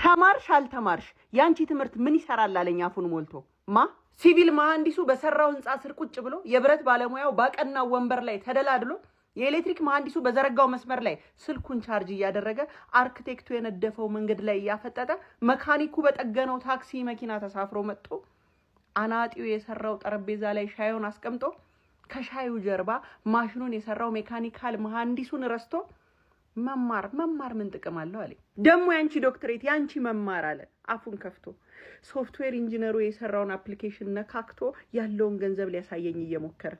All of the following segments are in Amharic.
ተማርሽ አልተማርሽ ያንቺ ትምህርት ምን ይሰራል አለኝ አፉን ሞልቶ። ሲቪል መሐንዲሱ በሰራው ህንጻ ስር ቁጭ ብሎ የብረት ባለሙያው ባቀናው ወንበር ላይ ተደላድሎ የኤሌክትሪክ መሐንዲሱ በዘረጋው መስመር ላይ ስልኩን ቻርጅ እያደረገ አርክቴክቱ የነደፈው መንገድ ላይ ያፈጠጠ መካኒኩ በጠገነው ታክሲ መኪና ተሳፍሮ መጥቶ አናጢው የሰራው ጠረጴዛ ላይ ሻዩን አስቀምጦ ከሻዩ ጀርባ ማሽኑን የሰራው ሜካኒካል መሐንዲሱን ረስቶ መማር ምን ጥቅም አለው አለ። ደሞ ያንቺ ዶክተሬት ያንቺ መማር አለ አፉን ከፍቶ ሶፍትዌር ኢንጂነሩ የሰራውን አፕሊኬሽን ነካክቶ ያለውን ገንዘብ ሊያሳየኝ እየሞከረ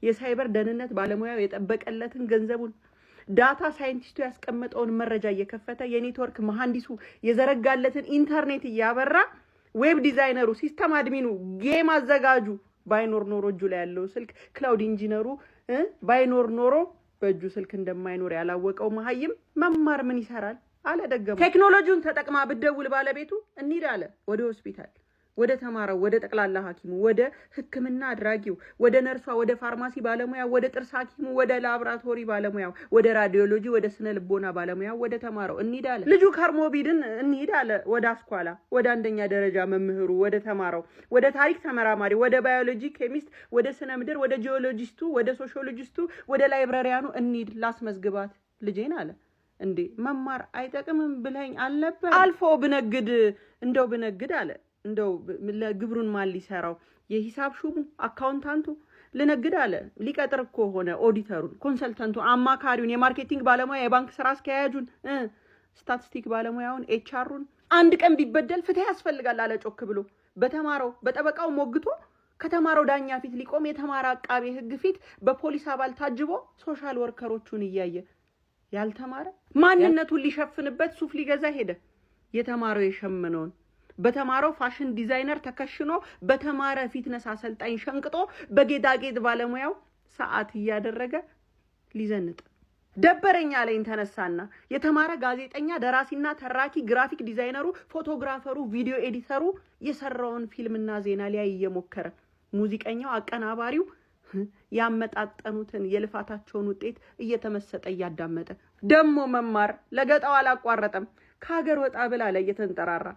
የሳይበር ደህንነት ባለሙያው የጠበቀለትን ገንዘቡን ዳታ ሳይንቲስቱ ያስቀመጠውን መረጃ እየከፈተ የኔትወርክ መሐንዲሱ የዘረጋለትን ኢንተርኔት እያበራ ዌብ ዲዛይነሩ ሲስተም አድሚኑ ጌም አዘጋጁ ባይኖር ኖሮ እጁ ላይ ያለው ስልክ ክላውድ ኢንጂነሩ ባይኖር ኖሮ በእጁ ስልክ እንደማይኖር ያላወቀው መሐይም መማር ምን ይሰራል አለ። ደገመ። ቴክኖሎጂውን ተጠቅማ ብደውል ባለቤቱ እንሂድ አለ ወደ ሆስፒታል፣ ወደ ተማረው፣ ወደ ጠቅላላ ሐኪሙ፣ ወደ ህክምና አድራጊው፣ ወደ ነርሷ፣ ወደ ፋርማሲ ባለሙያ፣ ወደ ጥርስ ሐኪሙ፣ ወደ ላብራቶሪ ባለሙያው፣ ወደ ራዲዮሎጂ፣ ወደ ስነ ልቦና ባለሙያው፣ ወደ ተማረው እንሂድ አለ። ልጁ ከርሞቢድን እንሂድ አለ ወደ አስኳላ፣ ወደ አንደኛ ደረጃ መምህሩ፣ ወደ ተማረው፣ ወደ ታሪክ ተመራማሪ፣ ወደ ባዮሎጂ ኬሚስት፣ ወደ ስነ ምድር፣ ወደ ጂኦሎጂስቱ፣ ወደ ሶሺዮሎጂስቱ፣ ወደ ላይብራሪያኑ እንሂድ ላስመዝግባት ልጄን አለ። እንዴ መማር አይጠቅምም ብለኝ አልነበር? አልፎ ብነግድ አለ እንደው ለግብሩን ማን ሊሰራው የሂሳብ ሹሙ አካውንታንቱ ልነግድ አለ። ሊቀጥር እኮ ሆነ ኦዲተሩን፣ ኮንሰልታንቱ፣ አማካሪውን፣ የማርኬቲንግ ባለሙያ፣ የባንክ ስራ አስኪያጁን፣ ስታቲስቲክ ባለሙያውን፣ ኤችአሩን። አንድ ቀን ቢበደል ፍትህ ያስፈልጋል አለ ጮክ ብሎ። በተማረው በጠበቃው ሞግቶ ከተማረው ዳኛ ፊት ሊቆም የተማረ አቃቤ ህግ ፊት በፖሊስ አባል ታጅቦ ሶሻል ወርከሮቹን እያየ ያልተማረ ማንነቱን ሊሸፍንበት ሱፍ ሊገዛ ሄደ። የተማረው የሸመነውን በተማረው ፋሽን ዲዛይነር ተከሽኖ በተማረ ፊትነስ አሰልጣኝ ሸንቅጦ በጌጣጌጥ ባለሙያው ሰዓት እያደረገ ሊዘንጥ ደበረኛ ላይ ተነሳና የተማረ ጋዜጠኛ፣ ደራሲና ተራኪ፣ ግራፊክ ዲዛይነሩ፣ ፎቶግራፈሩ፣ ቪዲዮ ኤዲተሩ የሰራውን ፊልምና ዜና ላይ እየሞከረ ሙዚቀኛው፣ አቀናባሪው ያመጣጠኑትን የልፋታቸውን ውጤት እየተመሰጠ እያዳመጠ ደሞ መማር ለገጣው አላቋረጠም። ከሀገር ወጣ ብላ ላይ እየተንጠራራ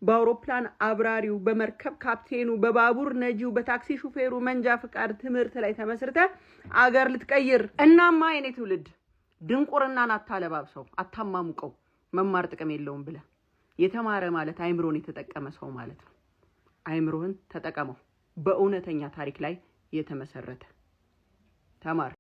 በአውሮፕላን አብራሪው፣ በመርከብ ካፕቴኑ፣ በባቡር ነጂው፣ በታክሲ ሹፌሩ መንጃ ፍቃድ ትምህርት ላይ ተመስርተ አገር ልትቀይር። እናማ የኔ ትውልድ ድንቁርናን አታለባብሰው፣ አታማሙቀው። መማር ጥቅም የለውም ብለ የተማረ ማለት አይምሮን የተጠቀመ ሰው ማለት ነው። አይምሮህን ተጠቀመው። በእውነተኛ ታሪክ ላይ የተመሰረተ ተማር።